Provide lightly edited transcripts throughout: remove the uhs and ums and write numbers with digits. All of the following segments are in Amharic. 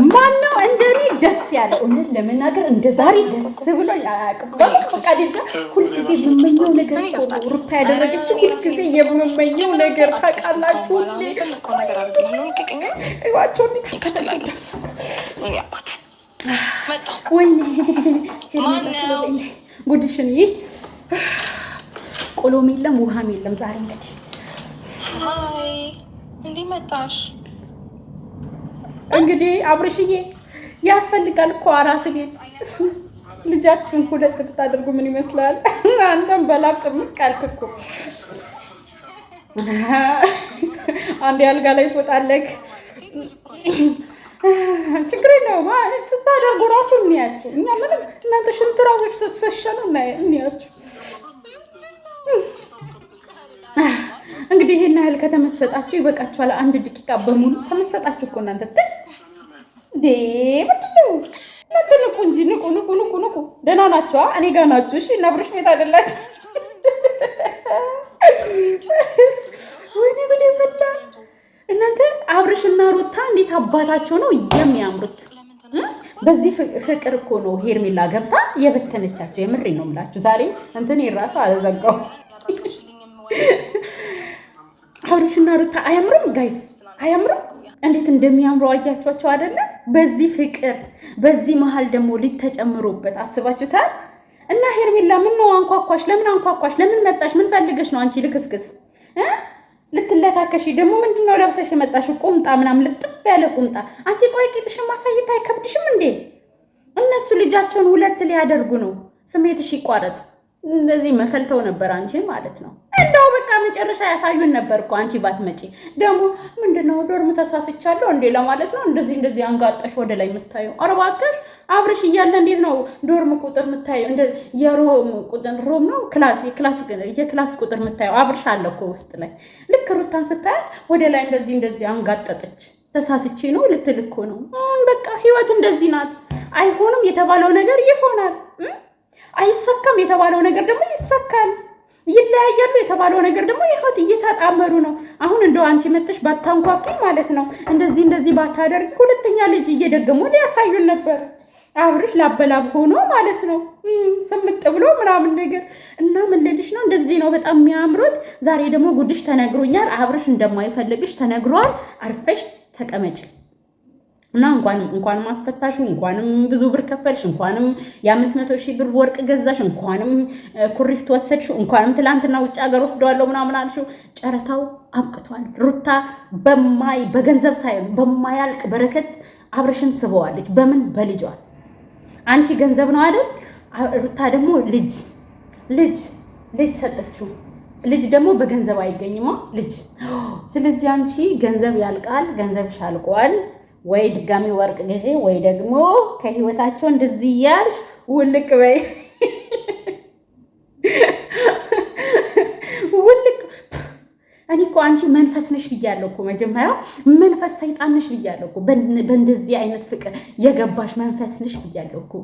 ማነው እንደኔ ደስ ያለው? እውነት ለመናገር እንደ ዛሬ ደስ ብሎ አያውቅም። በቃ ልጅ ሁልጊዜ የምመኘው ነገር ሩታ ያደረገችው ሁልጊዜ የምመኘው ነገር ታውቃላችሁ። ሁሌ እዋቸው ወይኔ ጉድሽን ይህ ቆሎም የለም ውሃም የለም ዛሬ እንግዲህ እንዲህ መጣሽ እንግዲህ አብርሽዬ ያስፈልጋል እኮ አራስ ቤት ልጃችሁን ሁለት ብታደርጉ ምን ይመስላል? አንተም በላብ ጥምቅ አልክ እኮ አንድ ያልጋ ላይ ትወጣለህ። ችግር የለውም ማለት ስታደርጉ ራሱ እንያችሁ። እኛ ምንም እናንተ ሽንት ራሶች ተሰሸኑ እንያችሁ። እንግዲህ ይሄን ያህል ከተመሰጣችሁ ይበቃችኋል። አንድ ደቂቃ በሙሉ ተመሰጣችሁ እኮ እናንተ ምንድነው? ንቁ እንጂ ንቁ። ደህና ናችሁ? እኔ ጋር ናችሁ? እሺ እና አብርሽ ቤት አይደላችሁ? ወይኔ ወደ ፈላ እናንተ አብርሽና ሩታ እንዴት አባታቸው ነው የሚያምሩት! በዚህ ፍቅር እኮ ነው ሄርሜላ ገብታ የበተነቻቸው። የምሬ ነው የምላችሁ። ዛሬ እንትን ይራሱ አልዘጋው። አብርሽና ሩታ አያምሩም? ጋይስ አያምሩም? እንዴት እንደሚያምሩ አያችኋቸው አይደለ? በዚህ ፍቅር በዚህ መሀል ደግሞ ልጅ ተጨምሮበት አስባችሁታል? እና ሄርሜላ ምን ነው አንኳኳሽ? ለምን አንኳኳሽ? ለምን መጣሽ? ምን ፈልገሽ ነው አንቺ ልክስክስ ልትለካከሽ? ደግሞ ምንድነው ለብሰሽ የመጣሽው? ቁምጣ ምናምን ልጥፍ ያለ ቁምጣ። አንቺ ቆይ ቂጥሽን ማሳየት አይከብድሽም እንዴ? እነሱ ልጃቸውን ሁለት ሊያደርጉ ነው። ስሜትሽ ይቋረጥ። እንደዚህ መከልተው ነበር አንቺ ማለት ነው። እንደው በቃ መጨረሻ ያሳዩን ነበር እኮ አንቺ ባትመጪ። ደግሞ ምንድነው ዶርም ተሳስቻለሁ እንዴ ለማለት ነው እንደዚህ አንጋጠሽ ወደ ላይ የምታየው? ኧረ እባክሽ አብርሽ እያለ እንዴት ነው ዶርም ቁጥር የምታየው? እንደ የሮም ቁጥር ሮም ነው የክላስ ቁጥር የምታየው? አብርሽ አለ እኮ ውስጥ ላይ። ልክ ሩታን ስታያት ወደ ላይ እንደዚህ አንጋጠጠች። ተሳስቼ ነው ልትል እኮ ነው። በቃ ህይወት እንደዚህ ናት። አይሆንም የተባለው ነገር ይሆናል። አይሰካም የተባለው ነገር ደግሞ ይሰካል። ይለያያሉ የተባለው ነገር ደግሞ ይሁት እየተጣመሩ ነው። አሁን እንደው አንቺ መጥተሽ ባታንኳኩ ማለት ነው እንደዚህ ባታደርግ ሁለተኛ ልጅ እየደገሙ ሊያሳዩን ነበር። አብርሽ ላበላብ ሆኖ ማለት ነው ስምጥ ብሎ ምናምን ነገር እና ምን ልልሽ ነው እንደዚህ ነው በጣም የሚያምሩት። ዛሬ ደግሞ ጉድሽ ተነግሮኛል። አብርሽ እንደማይፈልግሽ ተነግሯል። አርፈሽ ተቀመጭ እና እንኳንም ማስፈታሹ እንኳንም ብዙ ብር ከፈልሽ እንኳንም የ500,000 ብር ወርቅ ገዛሽ እንኳንም ኩሪፍት ወሰድሽ እንኳንም ትላንትና ውጭ ሀገር ወስደዋለሁ ምናምን አልሽው። ጨረታው አብቅቷል። ሩታ በገንዘብ ሳይሆን በማያልቅ በረከት አብርሽን ስበዋለች። በምን በልጇ። አንቺ ገንዘብ ነው አይደል? ሩታ ደግሞ ልጅ ሰጠችው። ልጅ ደግሞ በገንዘብ አይገኝማ ልጅ። ስለዚህ አንቺ ገንዘብ ያልቃል፣ ገንዘብሽ አልቋል። ወይ ድጋሚ ወርቅ ግዢ ወይ ደግሞ ከህይወታቸው እንደዚህ ያልሽ ውልቅ በይ። ውልቅ እኔ እኮ አንቺ መንፈስ ነሽ ብያለሁ እኮ መጀመሪያ መንፈስ ሰይጣን ነሽ ብያለሁ እኮ። በእንደዚህ አይነት ፍቅር የገባሽ መንፈስ ነሽ ብያለሁ እኮ።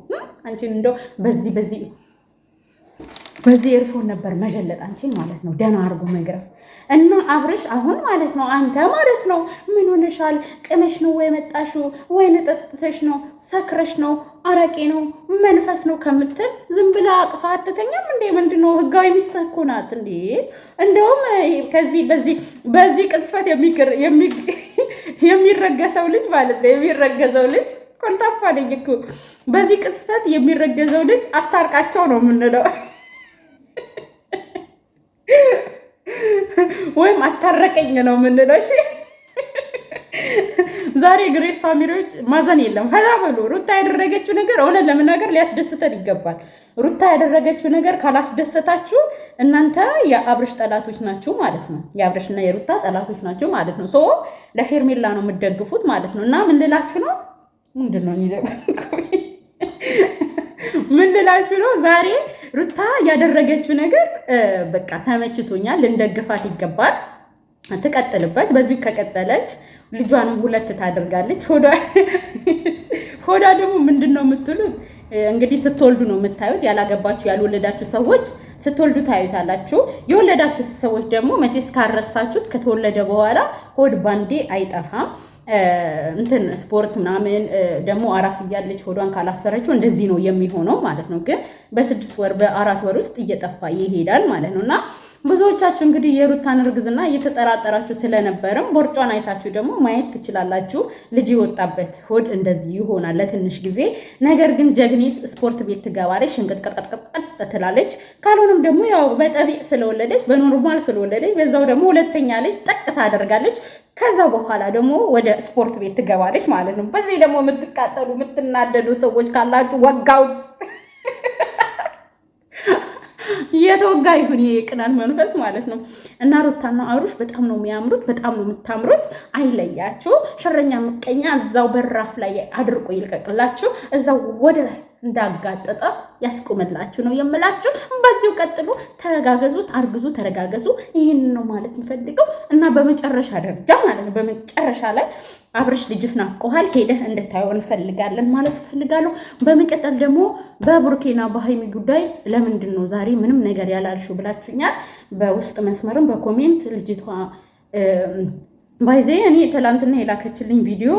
አንቺን እንደው በዚህ ኤርፎን ነበር መጀለጥ አንቺን ማለት ነው። ደህና አድርጎ መግረፍ እና አብርሽ አሁን ማለት ነው አንተ ማለት ነው ምን ሆነሻል? ቅመሽ ነው ወይ መጣሽው? ወይን ጠጥተሽ ነው? ሰክረሽ ነው? አረቄ ነው? መንፈስ ነው ከምትል ዝም ብላ አቅፋ አትተኛም እንዴ? ምንድነው? ህጋዊ ሚስት እኮ ናት እንዴ? እንደውም በዚህ ቅጽበት የሚረገሰው ልጅ ማለት ነው የሚረገዘው ልጅ ኮልታፋ ነኝ እኮ። በዚህ ቅጽበት የሚረገዘው ልጅ አስታርቃቸው ነው የምንለው ወይም አስታረቀኝ ነው የምንለው። እሺ ዛሬ ግሬስ ፋሚሊዎች ማዘን የለም። ፈታ በሉ። ሩታ ያደረገችው ነገር እውነት ለመናገር ሊያስደስተን ይገባል። ሩታ ያደረገችው ነገር ካላስደሰታችሁ እናንተ የአብርሽ ጠላቶች ናችሁ ማለት ነው። የአብርሽና የሩታ ጠላቶች ናችሁ ማለት ነው። ሶ ለሄርሜላ ነው የምትደግፉት ማለት ነው። እና ምን ልላችሁ ነው? ምንድነው ምን ልላችሁ ነው? ዛሬ ሩታ ያደረገችው ነገር በቃ ተመችቶኛል። ልንደግፋት ይገባል። ትቀጥልበት። በዚሁ ከቀጠለች ልጇንም ሁለት ታደርጋለች። ሆዳ ደግሞ ምንድነው የምትሉት? እንግዲህ ስትወልዱ ነው የምታዩት። ያላገባችሁ ያልወለዳችሁ ሰዎች ስትወልዱ ታዩታላችሁ። የወለዳችሁት ሰዎች ደግሞ መቼስ ካረሳችሁት ከተወለደ በኋላ ሆድ ባንዴ አይጠፋም። እንትን ስፖርት ምናምን ደግሞ አራስ እያለች ሆዷን ካላሰረችው እንደዚህ ነው የሚሆነው ማለት ነው። ግን በ6 ወር በ4 ወር ውስጥ እየጠፋ ይሄዳል ማለት ነው። እና ብዙዎቻችሁ እንግዲህ የሩታን እርግዝና እየተጠራጠራችሁ ስለነበረም ቦርጯን አይታችሁ ደግሞ ማየት ትችላላችሁ። ልጅ የወጣበት ሆድ እንደዚህ ይሆናል ለትንሽ ጊዜ። ነገር ግን ጀግኒት ስፖርት ቤት ትገባለች፣ ሽንቅጥቀጥቀጥቀጥ ትላለች። ካልሆነም ደግሞ ያው በጠቢዕ ስለወለደች በኖርማል ስለወለደች በዛው ደግሞ ሁለተኛ ልጅ ጠቅ ታደርጋለች። ከዛ በኋላ ደግሞ ወደ ስፖርት ቤት ትገባለች ማለት ነው። በዚህ ደግሞ የምትቃጠሉ የምትናደዱ ሰዎች ካላችሁ ወጋውት የተወጋ ይሁን የቅናት መንፈስ ማለት ነው። እና ሩታና አብርሽ በጣም ነው የሚያምሩት፣ በጣም ነው የምታምሩት። አይለያችሁ። ሸረኛ ምቀኛ እዛው በራፍ ላይ አድርቆ ይልቀቅላችሁ፣ እዛው ወደ ላይ እንዳጋጠጠ ያስቆምላችሁ ነው የምላችሁ። በዚሁ ቀጥሉ፣ ተረጋገዙ፣ አርግዙ፣ ተረጋገዙ። ይህን ነው ማለት የምፈልገው። እና በመጨረሻ ደረጃ ማለት ነው በመጨረሻ ላይ አብርሽ ልጅህ ናፍቆሃል፣ ሄደህ እንድታየው እንፈልጋለን ማለት እፈልጋለሁ። በመቀጠል ደግሞ በብሩኬና በሃይሚ ጉዳይ ለምንድን ነው ዛሬ ምንም ነገር ያላልሽው ብላችሁኛል። በውስጥ መስመርም በኮሜንት ልጅቷ ባይዜ እኔ ትላንትና የላከችልኝ ቪዲዮ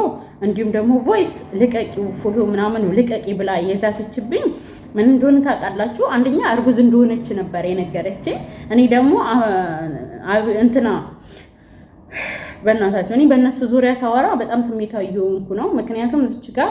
እንዲሁም ደግሞ ቮይስ ልቀቂው ፎቶ ምናምን ልቀቂ ብላ የዛተችብኝ ምን እንደሆነ ታውቃላችሁ? አንደኛ እርጉዝ እንደሆነች ነበር የነገረችኝ። እኔ ደግሞ እንትና በእናታችሁ እኔ በእነሱ ዙሪያ ሳወራ በጣም ስሜታዊ የሆንኩ ነው። ምክንያቱም እዚች ጋር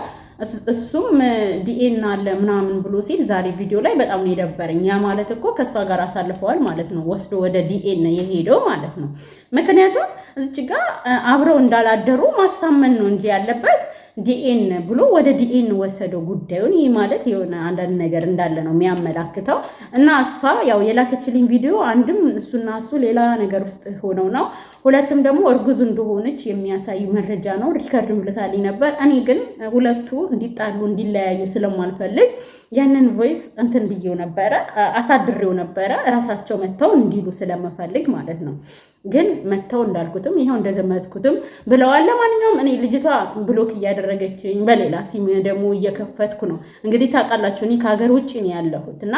እሱም ዲኤን አለ ምናምን ብሎ ሲል ዛሬ ቪዲዮ ላይ በጣም ነው የደበረኝ። ያ ማለት እኮ ከእሷ ጋር አሳልፈዋል ማለት ነው፣ ወስዶ ወደ ዲኤን የሄደው ማለት ነው። ምክንያቱም እዚች ጋር አብረው እንዳላደሩ ማሳመን ነው እንጂ ያለበት ዲኤን ብሎ ወደ ዲኤን ወሰደው ጉዳዩን። ይህ ማለት የሆነ አንዳንድ ነገር እንዳለ ነው የሚያመላክተው። እና እሷ ያው የላከችልኝ ቪዲዮ አንድም እሱና እሱ ሌላ ነገር ውስጥ ሆነው ነው፣ ሁለትም ደግሞ እርጉዝ እንደሆነች የሚያሳይ መረጃ ነው። ሪከርድም ልታልኝ ነበር። እኔ ግን ሁለቱ እንዲጣሉ እንዲለያዩ ስለማልፈልግ ያንን ቮይስ እንትን ብዬው ነበረ፣ አሳድሬው ነበረ፣ እራሳቸው መጥተው እንዲሉ ስለምፈልግ ማለት ነው። ግን መጥተው እንዳልኩትም ይኸው እንደገመትኩትም ብለዋል። ለማንኛውም እኔ ልጅቷ ብሎክ እያደረገችኝ በሌላ ሲም ደግሞ እየከፈትኩ ነው። እንግዲህ ታውቃላችሁ እኔ ከሀገር ውጭ ነው ያለሁት እና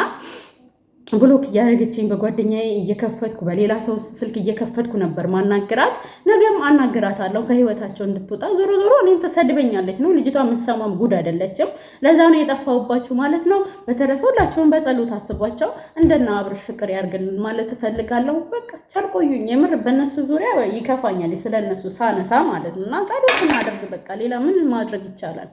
ብሎክ እያደረገችኝ በጓደኛዬ እየከፈትኩ በሌላ ሰው ስልክ እየከፈትኩ ነበር ማናገራት። ነገም አናግራታለሁ ከህይወታቸው እንድትወጣ። ዞሮ ዞሮ እኔን ተሰድበኛለች ነው ልጅቷ፣ የምትሰማም ጉድ አይደለችም። ለዛ ነው የጠፋሁባችሁ ማለት ነው። በተረፈ ሁላችሁም በጸሎት አስቧቸው፣ እንደና አብርሽ ፍቅር ያርግልን ማለት እፈልጋለሁ። በቃ ቸር ቆዩኝ። የምር በእነሱ ዙሪያ ይከፋኛል ስለነሱ ሳነሳ ማለት ነው። እና ጸሎት እናደርግ በቃ። ሌላ ምን ማድረግ ይቻላል?